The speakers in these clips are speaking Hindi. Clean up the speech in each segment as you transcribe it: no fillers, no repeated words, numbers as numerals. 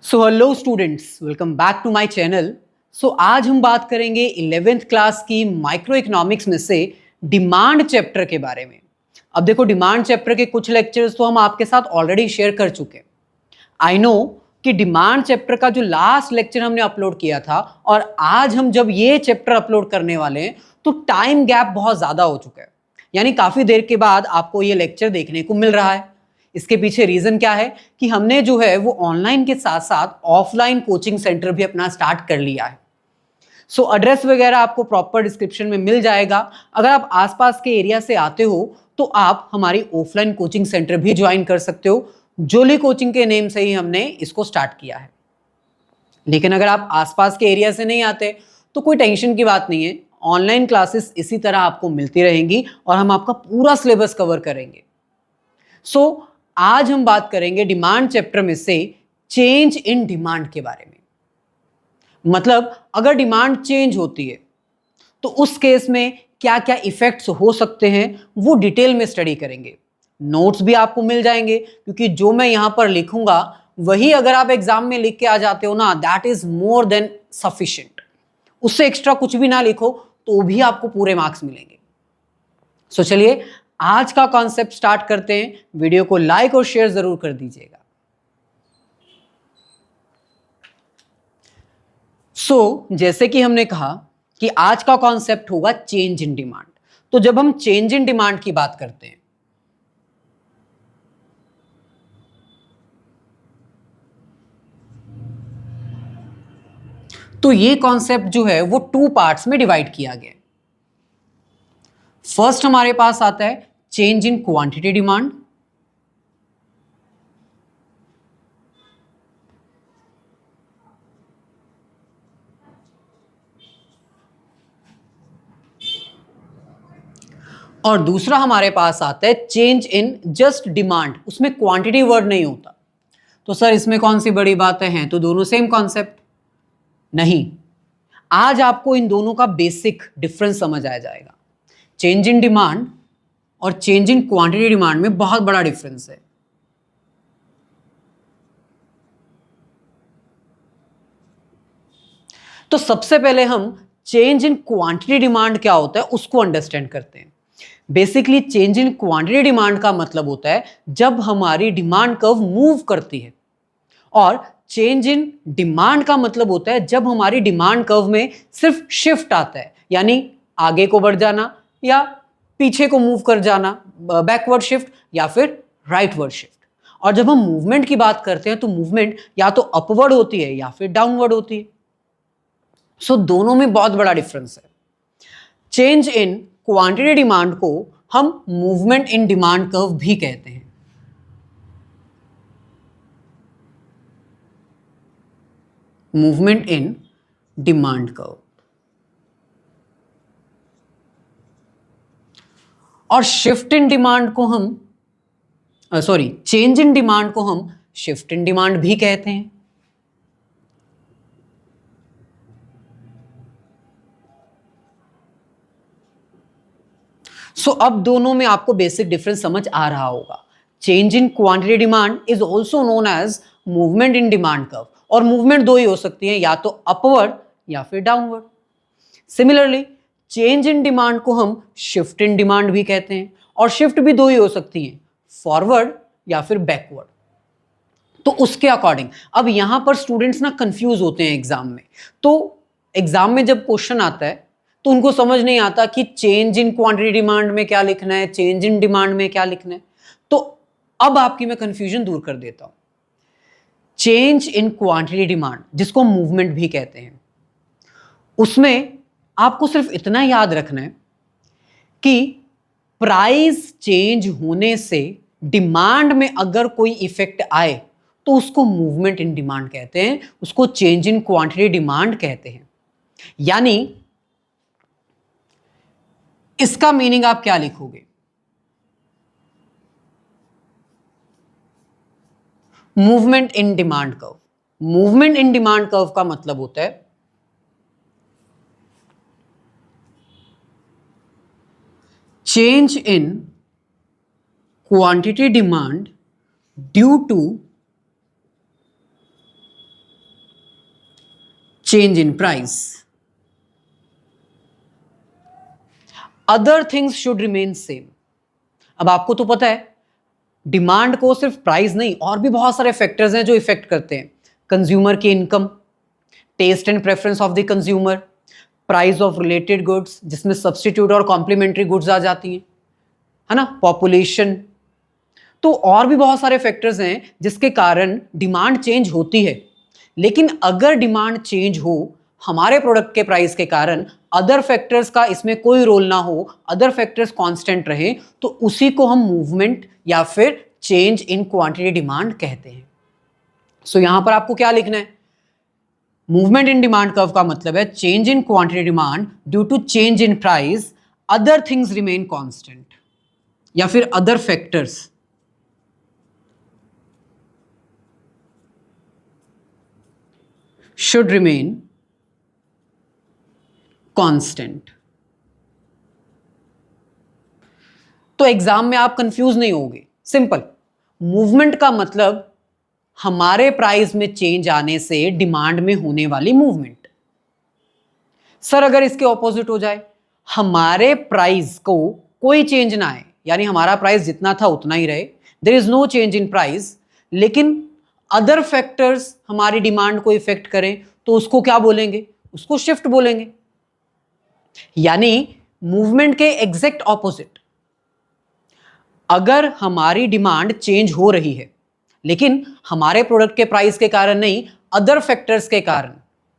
So hello students, welcome back to my channel. आज हम बात करेंगे 11th क्लास की माइक्रो इकोनॉमिक्स में से डिमांड चैप्टर के बारे में। अब देखो, डिमांड चैप्टर के कुछ लेक्चर्स तो हम आपके साथ ऑलरेडी शेयर कर चुके हैं। आई नो कि डिमांड चैप्टर का जो लास्ट लेक्चर हमने अपलोड किया था और आज हम जब ये चैप्टर अपलोड करने वाले हैं तो टाइम गैप बहुत ज़्यादा हो चुका है, यानी काफ़ी देर के बाद आपको ये लेक्चर देखने को मिल रहा है। इसके पीछे रीज़न क्या है कि हमने जो है वो ऑनलाइन के साथ साथ ऑफलाइन कोचिंग सेंटर भी अपना स्टार्ट कर लिया है। एड्रेस वगैरह आपको प्रॉपर डिस्क्रिप्शन में मिल जाएगा। अगर आप आसपास के एरिया से आते हो तो आप हमारी ऑफलाइन कोचिंग सेंटर भी ज्वाइन कर सकते हो। जोली कोचिंग के नेम से ही हमने इसको स्टार्ट किया है। लेकिन अगर आप आसपास के एरिया से नहीं आते तो कोई टेंशन की बात नहीं है, ऑनलाइन क्लासेस इसी तरह आपको मिलती रहेंगी और हम आपका पूरा सिलेबस कवर करेंगे। आज हम बात करेंगे डिमांड चैप्टर में से चेंज इन डिमांड के बारे में। मतलब अगर डिमांड चेंज होती है तो उस केस में क्या क्या इफेक्ट्स हो सकते हैं वो डिटेल में स्टडी करेंगे। नोट्स भी आपको मिल जाएंगे, क्योंकि जो मैं यहां पर लिखूंगा वही अगर आप एग्जाम में लिख के आ जाते हो ना, that is more than sufficient. उससे एक्स्ट्रा कुछ भी ना लिखो तो भी आपको पूरे मार्क्स मिलेंगे। चलिए आज का कॉन्सेप्ट स्टार्ट करते हैं। वीडियो को लाइक और शेयर जरूर कर दीजिएगा। जैसे कि हमने कहा कि आज का कॉन्सेप्ट होगा चेंज इन डिमांड। तो जब हम चेंज इन डिमांड की बात करते हैं तो ये कॉन्सेप्ट जो है वो 2 पार्ट्स में डिवाइड किया गया है। फर्स्ट हमारे पास आता है चेंज इन क्वांटिटी डिमांड, और दूसरा हमारे पास आता है चेंज इन जस्ट डिमांड। उसमें क्वांटिटी वर्ड नहीं होता। तो सर इसमें कौन सी बड़ी बातें हैं? तो दोनों सेम कॉन्सेप्ट नहीं। आज आपको इन दोनों का बेसिक डिफरेंस समझ आ जाएगा। चेंज इन डिमांड और चेंज इन क्वांटिटी डिमांड में बहुत बड़ा डिफरेंस है। तो सबसे पहले हम चेंज इन क्वांटिटी डिमांड क्या होता है उसको अंडरस्टैंड करते हैं। Basically change in quantity demand का मतलब होता है जब हमारी डिमांड कर्व मूव करती है, और चेंज इन डिमांड का मतलब होता है जब हमारी डिमांड कर्व में सिर्फ शिफ्ट आता है, यानी आगे को बढ़ जाना या पीछे को मूव कर जाना, बैकवर्ड शिफ्ट या फिर राइटवर्ड शिफ्ट। और जब हम मूवमेंट की बात करते हैं तो मूवमेंट या तो अपवर्ड होती है या फिर डाउनवर्ड होती है। दोनों में बहुत बड़ा डिफरेंस है। चेंज इन क्वांटिटी डिमांड को हम मूवमेंट इन डिमांड कर्व भी कहते हैं। Movement in demand curve. और शिफ्ट इन डिमांड को हम चेंज इन डिमांड को हम शिफ्ट इन डिमांड भी कहते हैं। अब दोनों में आपको बेसिक डिफरेंस समझ आ रहा होगा। Change in quantity demand is also known as movement in demand curve, और मूवमेंट दो ही हो सकती है, या तो अपवर्ड या फिर downward. Similarly change in demand को हम शिफ्ट इन डिमांड भी कहते हैं, और शिफ्ट भी दो ही हो सकती है, फॉरवर्ड या फिर बैकवर्ड। तो उसके अकॉर्डिंग अब यहां पर स्टूडेंट्स ना कंफ्यूज होते हैं एग्जाम में। तो एग्जाम में जब क्वेश्चन आता है तो उनको समझ नहीं आता कि चेंज इन क्वांटिटी डिमांड में क्या लिखना है, चेंज इन डिमांड में क्या लिखना है। तो अब आपकी मैं कंफ्यूजन दूर कर देता हूं। चेंज इन क्वांटिटी डिमांड, जिसको मूवमेंट भी कहते हैं, उसमें आपको सिर्फ इतना याद रखना है कि प्राइस चेंज होने से डिमांड में अगर कोई इफेक्ट आए तो उसको मूवमेंट इन डिमांड कहते हैं, उसको चेंज इन क्वांटिटी डिमांड कहते हैं। यानी इसका मीनिंग आप क्या लिखोगे? Movement in demand curve. Movement in demand curve का मतलब होता है change in quantity demand due to change in price. Other things should remain same. अब आपको तो पता है डिमांड को सिर्फ प्राइस नहीं और भी बहुत सारे फैक्टर्स हैं जो इफेक्ट करते हैं. कंज्यूमर की income, taste and preference of the consumer, price of related goods जिसमें सब्स्टिट्यूट और कॉम्प्लीमेंट्री गुड्स आ जाती हैं, है ना, पॉपुलेशन. तो और भी बहुत सारे फैक्टर्स हैं जिसके कारण डिमांड चेंज होती है. लेकिन अगर डिमांड चेंज हो हमारे प्रोडक्ट के प्राइस के कारण, अदर फैक्टर्स का इसमें कोई रोल ना हो, अदर फैक्टर्स कांस्टेंट रहे, तो उसी को हम मूवमेंट या फिर चेंज इन क्वांटिटी डिमांड कहते हैं. सो यहां पर आपको क्या लिखना है? मूवमेंट इन डिमांड कर्व का मतलब है change in quantity demand due to change in price, other things remain constant, या फिर other factors should remain constant. तो एग्जाम में आप कंफ्यूज नहीं होगे. सिंपल, मूवमेंट का मतलब हमारे प्राइस में चेंज आने से डिमांड में होने वाली मूवमेंट. सर अगर इसके ऑपोजिट हो जाए, हमारे प्राइस को कोई चेंज ना आए, यानी हमारा प्राइस जितना था उतना ही रहे, there is no change in price, लेकिन अदर फैक्टर्स हमारी डिमांड को इफेक्ट करें, तो उसको क्या बोलेंगे? उसको शिफ्ट बोलेंगे. यानी मूवमेंट के एग्जैक्ट ऑपोजिट. अगर हमारी डिमांड चेंज हो रही है लेकिन हमारे प्रोडक्ट के प्राइस के कारण नहीं, अदर फैक्टर्स के कारण,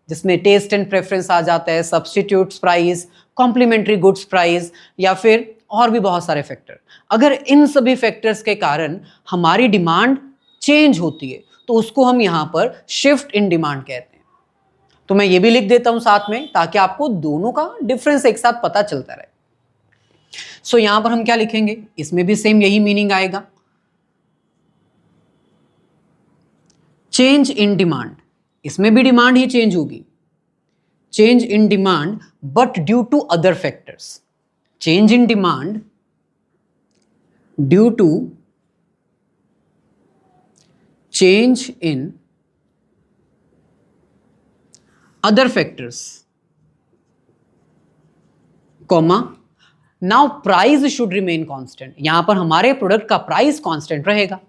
जिसमें टेस्ट एंड प्रेफरेंस आ जाता है, substitutes price, complementary goods price, या फिर और भी बहुत सारे फैक्टर, अगर इन सभी फैक्टर्स के कारण हमारी डिमांड चेंज होती है तो उसको हम यहां पर शिफ्ट इन डिमांड कहते हैं. तो मैं ये भी लिख देता हूं साथ में ताकि आपको दोनों का डिफरेंस एक साथ पता चलता रहे. सो यहां पर हम क्या लिखेंगे? इसमें भी सेम यही मीनिंग आएगा. चेंज इन डिमांड, इसमें भी डिमांड ही चेंज होगी. Change in demand but due to other factors. Change in demand due to change in other factors, comma, now price should remain constant. यहां पर हमारे प्रोडक्ट का प्राइस कांस्टेंट रहेगा.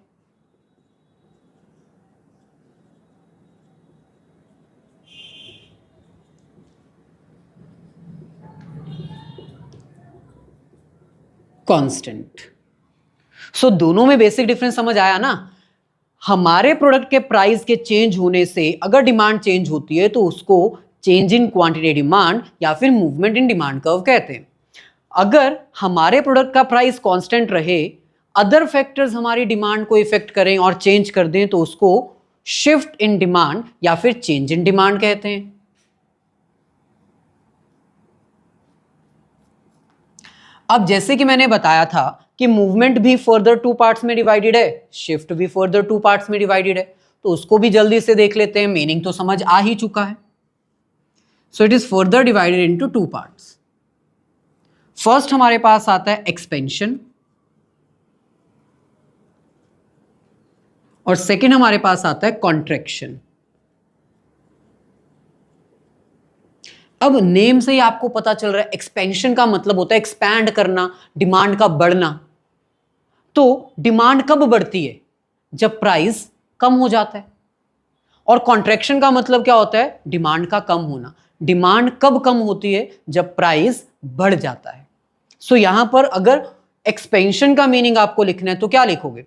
कांस्टेंट. सो दोनों में बेसिक डिफरेंस समझ आया ना? हमारे प्रोडक्ट के प्राइस के चेंज होने से अगर डिमांड चेंज होती है तो उसको चेंज इन क्वांटिटी डिमांड या फिर मूवमेंट इन डिमांड कर्व कहते हैं. अगर हमारे प्रोडक्ट का प्राइस कांस्टेंट रहे, अदर फैक्टर्स हमारी डिमांड को इफेक्ट करें और चेंज कर दें तो उसको शिफ्ट इन डिमांड या फिर चेंज इन डिमांड कहते हैं. अब जैसे कि मैंने बताया था कि मूवमेंट भी फर्दर 2 पार्ट्स में डिवाइडेड है, शिफ्ट भी फर्दर 2 पार्ट्स में डिवाइडेड है, तो उसको भी जल्दी से देख लेते हैं. मीनिंग तो समझ आ ही चुका है. So it is further divided into 2 parts. First हमारे पास आता है एक्सपेंशन और सेकेंड हमारे पास आता है कॉन्ट्रैक्शन. अब नेम से ही आपको पता चल रहा है एक्सपेंशन का मतलब होता है एक्सपैंड करना, डिमांड का बढ़ना. तो डिमांड कब बढ़ती है? जब प्राइस कम हो जाता है. और कॉन्ट्रैक्शन का मतलब क्या होता है? डिमांड का कम होना. डिमांड कब कम होती है? जब प्राइस बढ़ जाता है. सो यहां पर अगर एक्सपेंशन का मीनिंग आपको लिखना है तो क्या लिखोगे?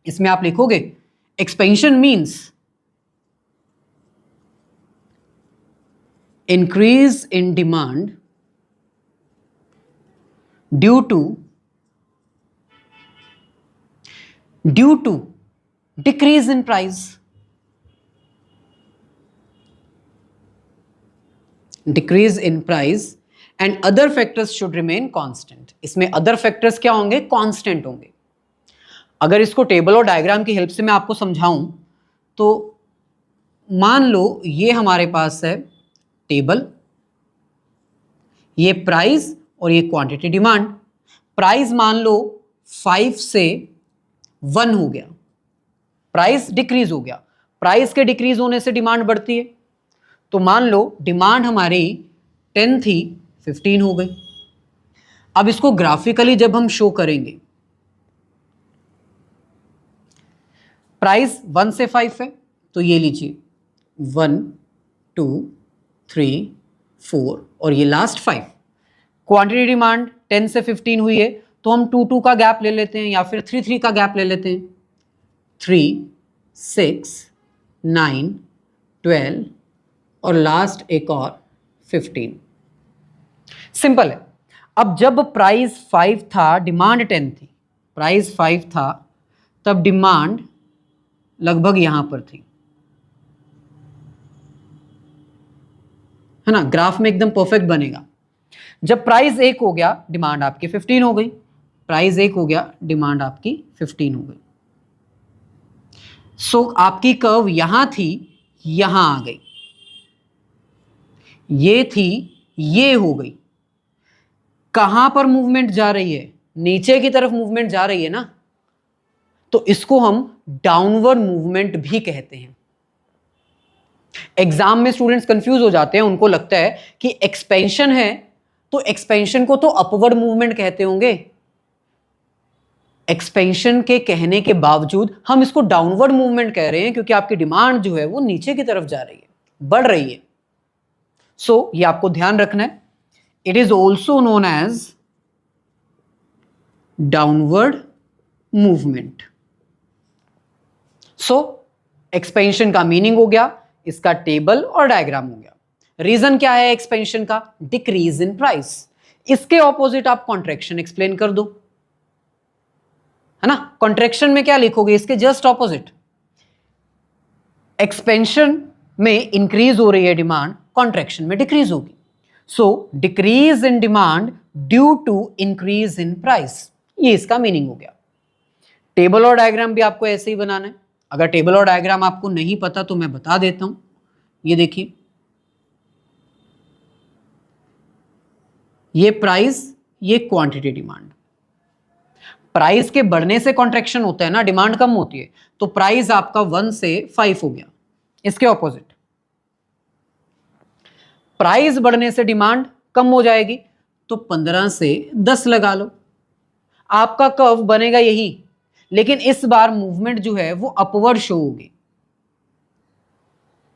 इसमें आप लिखोगे expansion means increase in demand due to decrease in price. Decrease in price and other factors should remain constant. इसमें other factors क्या होंगे? constant होंगे. अगर इसको टेबल और डायग्राम की हेल्प से मैं आपको समझाऊं तो मान लो ये हमारे पास है टेबल, ये प्राइस और ये क्वांटिटी डिमांड. प्राइस मान लो 5 से 1 हो गया, प्राइस डिक्रीज हो गया. प्राइस के डिक्रीज होने से डिमांड बढ़ती है. तो मान लो डिमांड हमारी 10 थी, 15 हो गई। अब इसको ग्राफिकली जब हम शो करेंगे, प्राइस 1 से 5 है, तो ये लीजिए 1 2 3 4 और ये लास्ट 5। क्वांटिटी डिमांड 10 से 15 हुई है, तो हम 2 2 का गैप ले लेते हैं या फिर 3 3 का गैप ले लेते हैं। 3 6 9 12 और लास्ट एक और 15। सिंपल है। अब जब प्राइस 5 था, डिमांड 10 थी, प्राइस 5 था, तब डिमांड लगभग यहां पर थी, है ना। ग्राफ में एकदम परफेक्ट बनेगा। जब प्राइस 1 हो गया, डिमांड आपकी 15 हो गई। प्राइस 1 हो गया, डिमांड आपकी 15 हो गई। सो आपकी कर्व यहां थी, यहां आ गई, ये थी, ये हो गई। कहां पर मूवमेंट जा रही है? नीचे की तरफ मूवमेंट जा रही है ना, तो इसको हम डाउनवर्ड मूवमेंट भी कहते हैं। एग्जाम में स्टूडेंट्स कंफ्यूज हो जाते हैं, उनको लगता है कि एक्सपेंशन है तो एक्सपेंशन को तो अपवर्ड मूवमेंट कहते होंगे। एक्सपेंशन के कहने के बावजूद हम इसको डाउनवर्ड मूवमेंट कह रहे हैं, क्योंकि आपकी डिमांड जो है वो नीचे की तरफ जा रही है, बढ़ रही है। सो ये आपको ध्यान रखना है। It is also known as downward movement. So expansion का मीनिंग हो गया, इसका टेबल और डायग्राम हो गया। रीजन क्या है एक्सपेंशन का? Decrease in price. इसके ऑपोजिट आप कॉन्ट्रैक्शन एक्सप्लेन कर दो, है ना। कॉन्ट्रैक्शन में क्या लिखोगे? इसके जस्ट ऑपोजिट। एक्सपेंशन में इंक्रीज हो रही है डिमांड, कॉन्ट्रैक्शन में डिक्रीज होगी। So decrease in demand due to increase in price, ये इसका मीनिंग हो गया। टेबल और डायग्राम भी आपको ऐसे ही बनाना है। अगर टेबल और डायग्राम आपको नहीं पता तो मैं बता देता हूं। ये देखिए, ये प्राइस, ये क्वांटिटी डिमांड। प्राइस के बढ़ने से कॉन्ट्रैक्शन होता है ना, डिमांड कम होती है। तो प्राइस आपका 1 से 5 हो गया। इसके ऑपोजिट, प्राइस बढ़ने से डिमांड कम हो जाएगी, तो 15 से 10 लगा लो। आपका कर्व बनेगा यही, लेकिन इस बार मूवमेंट जो है वो अपवर्ड शो होगी।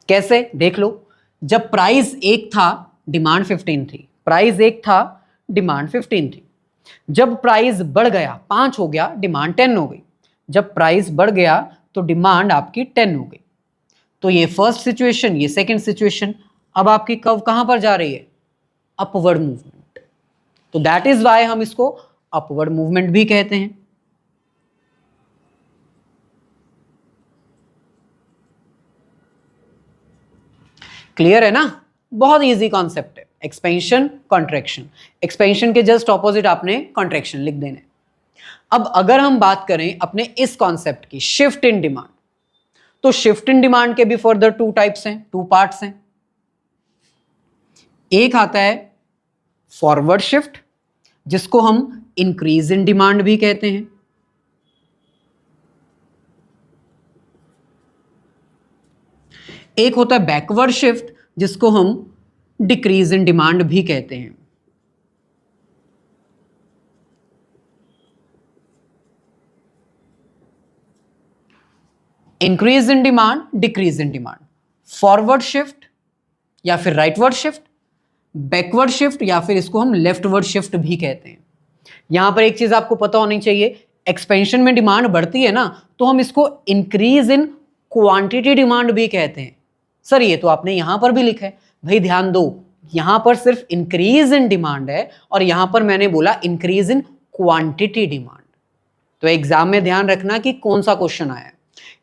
कैसे? देख लो। जब प्राइस 1 था, डिमांड 15 थी। प्राइस 1 था, डिमांड 15 थी। जब प्राइस बढ़ गया, 5 हो गया, डिमांड 10 हो गई। जब प्राइस बढ़ गया तो डिमांड आपकी 10 हो गई। तो ये फर्स्ट सिचुएशन, ये सेकंड सिचुएशन। अब आपकी कर्व कहां पर जा रही है? Upward movement. तो दैट इज वाई हम इसको अपवर्ड मूवमेंट भी कहते हैं। क्लियर है ना? बहुत इजी कॉन्सेप्ट है। Expansion, contraction. एक्सपेंशन के जस्ट ऑपोजिट आपने कॉन्ट्रैक्शन लिख देना है। अब अगर हम बात करें अपने इस कॉन्सेप्ट की, शिफ्ट इन डिमांड, तो शिफ्ट इन डिमांड के भी फर्दर 2 टाइप्स हैं, 2 पार्ट्स हैं। एक आता है फॉरवर्ड शिफ्ट, जिसको हम इंक्रीज इन डिमांड भी कहते हैं। एक होता है बैकवर्ड शिफ्ट, जिसको हम डिक्रीज इन डिमांड भी कहते हैं। Increase in demand, decrease in demand, forward shift या फिर राइटवर्ड शिफ्ट, बैकवर्ड शिफ्ट या फिर इसको हम लेफ्टवर्ड शिफ्ट भी कहते हैं। यहां पर एक चीज आपको पता होनी चाहिए, एक्सपेंशन में डिमांड बढ़ती है ना, तो हम इसको इंक्रीज इन क्वांटिटी डिमांड भी कहते हैं। सर ये तो आपने यहां पर भी लिखा है। भाई ध्यान दो, यहां पर सिर्फ इंक्रीज इन डिमांड है और यहां पर मैंने बोला इंक्रीज इन क्वांटिटी डिमांड। तो एग्जाम में ध्यान रखना कि कौन सा क्वेश्चन आया है।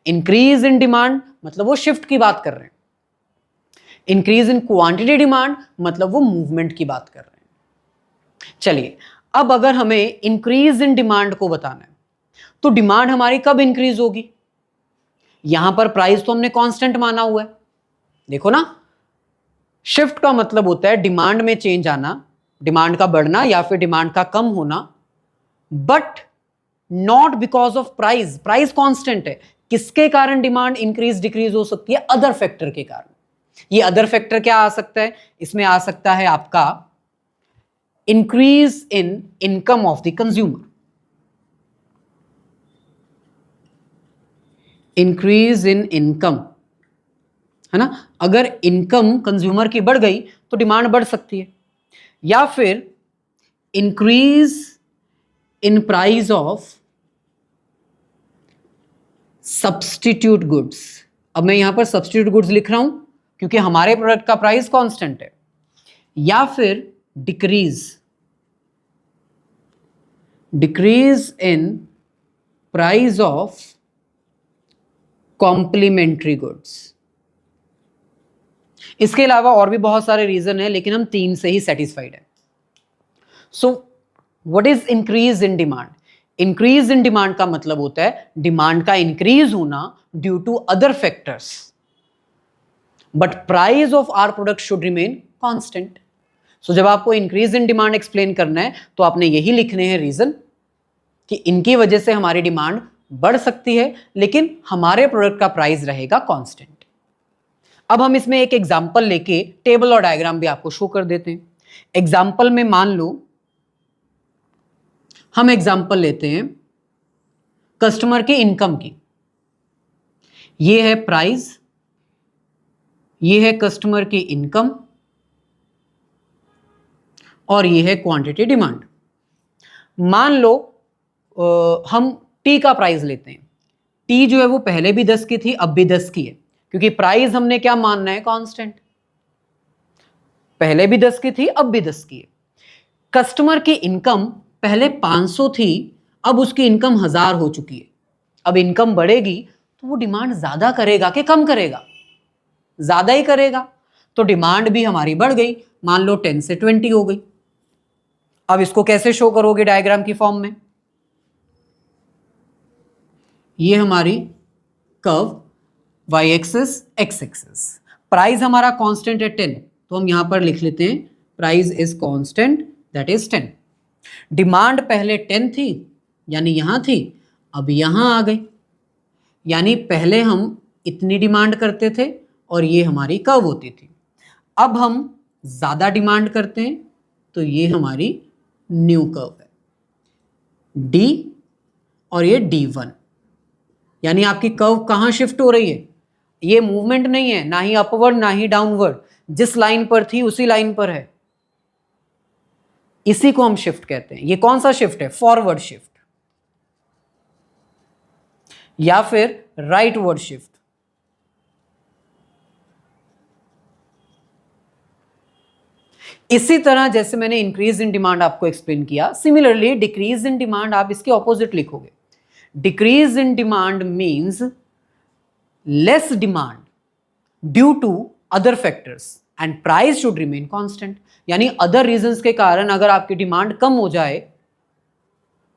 इंक्रीज इन डिमांड मतलब वो शिफ्ट की बात कर रहे हैं, इंक्रीज इन क्वांटिटी डिमांड मतलब वो मूवमेंट की बात कर रहे हैं। चलिए, अब अगर हमें इंक्रीज इन डिमांड को बताना है, तो डिमांड हमारी कब इंक्रीज होगी? यहां पर प्राइस तो हमने कांस्टेंट माना हुआ है, देखो ना। शिफ्ट का मतलब होता है डिमांड में चेंज आना, डिमांड का बढ़ना या फिर डिमांड का कम होना, but not because of price. Price constant है, किसके कारण डिमांड इंक्रीज डिक्रीज हो सकती है? अदर फैक्टर के कारण। ये अदर फैक्टर क्या आ सकता है? इसमें आ सकता है आपका increase in income of the consumer, increase in income, है ना। अगर इनकम कंज्यूमर की बढ़ गई तो डिमांड बढ़ सकती है। या फिर increase in price of substitute goods. अब मैं यहां पर सब्स्टिट्यूट गुड्स लिख रहा हूं क्योंकि हमारे प्रोडक्ट का प्राइस कांस्टेंट है। या फिर decrease in price of complementary goods. इसके अलावा और भी बहुत सारे रीजन है, लेकिन हम 3 से ही सेटिस्फाइड है। So what is increase in demand? Increase in demand का मतलब होता है डिमांड का इंक्रीज होना due to other factors, but price of our product should remain constant. So जब आपको इंक्रीज इन डिमांड एक्सप्लेन करना है तो आपने यही लिखने हैं रीजन कि इनकी वजह से हमारी डिमांड बढ़ सकती है लेकिन हमारे प्रोडक्ट का प्राइस रहेगा कांस्टेंट। अब हम इसमें एक एग्जांपल लेके टेबल और डायग्राम भी आपको शो कर देते हैं। एग्जांपल में मान लो हम एग्जांपल लेते हैं कस्टमर की इनकम की। ये है प्राइस, ये है कस्टमर की इनकम और ये है क्वांटिटी डिमांड। मान लो हम टी का प्राइस लेते हैं। टी जो है वो पहले भी 10 की थी, अब भी 10 की है, क्योंकि प्राइस हमने क्या मानना है? कांस्टेंट। पहले भी 10 की थी, अब भी 10 की है। कस्टमर की इनकम पहले 500 थी, अब उसकी इनकम 1000 हो चुकी है। अब इनकम बढ़ेगी तो वो डिमांड ज्यादा करेगा कि कम करेगा? ज्यादा ही करेगा। तो डिमांड भी हमारी बढ़ गई, मान लो 10 से 20 हो गई। अब इसको कैसे शो करोगे डायग्राम की फॉर्म में? ये हमारी curve y axis x axis. Price हमारा कांस्टेंट है 10, तो हम यहां पर लिख लेते हैं price is constant, that is 10। Demand पहले 10 थी यानी यहां थी, अब यहां आ गई, यानी पहले हम इतनी डिमांड करते थे और ये हमारी कर्व होती थी। अब हम ज्यादा डिमांड करते हैं तो ये हमारी न्यू कर्व है D और ये D1, यानी आपकी कर्व कहां शिफ्ट हो रही है? ये मूवमेंट नहीं है, ना ही अपवर्ड ना ही डाउनवर्ड, जिस लाइन पर थी उसी लाइन पर है। इसी को हम शिफ्ट कहते हैं। ये कौन सा शिफ्ट है? फॉरवर्ड शिफ्ट या फिर राइटवर्ड शिफ्ट। इसी तरह जैसे मैंने इंक्रीज इन डिमांड आपको एक्सप्लेन किया, सिमिलरली डिक्रीज इन डिमांड आप इसके ऑपोजिट लिखोगे। Decrease in demand means less demand due to other factors and price should remain constant. यानी अदर रीजंस के कारण अगर आपकी डिमांड कम हो जाए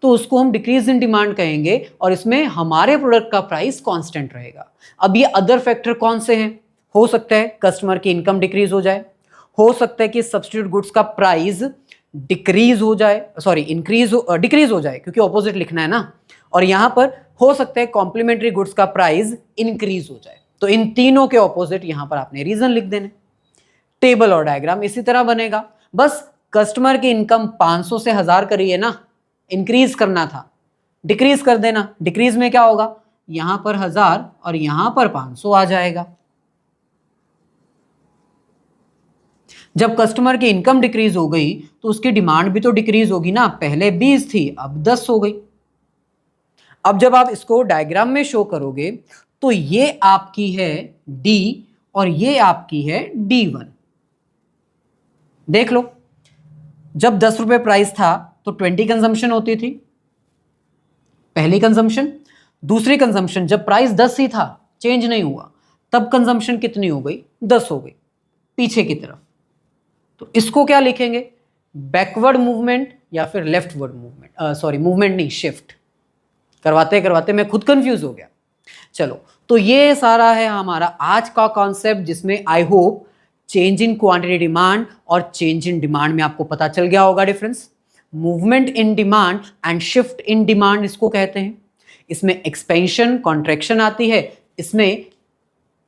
तो उसको हम डिक्रीज इन डिमांड कहेंगे और इसमें हमारे प्रोडक्ट का प्राइस कांस्टेंट रहेगा। अब ये अदर फैक्टर कौन से हैं? हो सकता है कस्टमर की इनकम डिक्रीज हो जाए, हो सकता है कि सब्स्टिट्यूट गुड्स का प्राइस डिक्रीज हो जाए, सॉरी डिक्रीज हो जाए, क्योंकि ऑपोजिट लिखना है ना। और यहां पर हो सकता है कॉम्प्लीमेंट्री गुड्स का प्राइस इंक्रीज हो जाए। तो इन तीनों के ऑपोजिट यहां पर आपने रीजन लिख देने। टेबल और डायग्राम इसी तरह बनेगा, बस कस्टमर की इनकम 500 से 1000 करी है ना, इंक्रीज करना था, डिक्रीज कर देना। डिक्रीज में क्या होगा? यहां पर 1000 और यहां पर 500 आ जाएगा। जब कस्टमर की इनकम डिक्रीज हो गई तो उसकी डिमांड भी तो डिक्रीज होगी ना। पहले 20 थी, अब 10 हो गई। अब जब आप इसको डायग्राम में शो करोगे तो ये आपकी है D और ये आपकी है D1। देख लो, जब 10 रुपए प्राइस था तो 20 कंजम्पशन होती थी, पहली कंजम्पशन। दूसरी कंजम्पशन जब प्राइस 10 ही था, चेंज नहीं हुआ, तब कंजम्पशन कितनी हो गई? 10 हो गई पीछे की तरफ। तो इसको क्या लिखेंगे? बैकवर्ड मूवमेंट या फिर लेफ्टवर्ड मूवमेंट, सॉरी मूवमेंट नहीं, शिफ्ट। करवाते करवाते मैं खुद कंफ्यूज हो गया। चलो, तो ये सारा है हमारा आज का कॉन्सेप्ट, जिसमें I hope change in quantity demand और चेंज इन डिमांड में आपको पता चल गया होगा difference. Movement in demand and shift in demand इसको कहते हैं। इसमें एक्सपेंशन कॉन्ट्रैक्शन आती है, इसमें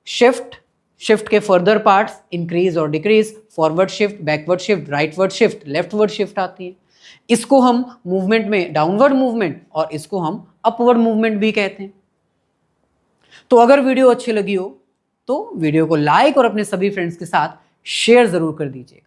शिफ्ट शिफ्ट के फर्दर पार्ट्स इंक्रीज और decrease, forward shift, backward shift, rightward shift, leftward shift आती है। इसको हम मूवमेंट में डाउनवर्ड मूवमेंट और इसको हम अपवर्ड मूवमेंट भी कहते हैं। तो अगर वीडियो अच्छी लगी हो तो वीडियो को लाइक और अपने सभी फ्रेंड्स के साथ शेयर जरूर कर दीजिएगा।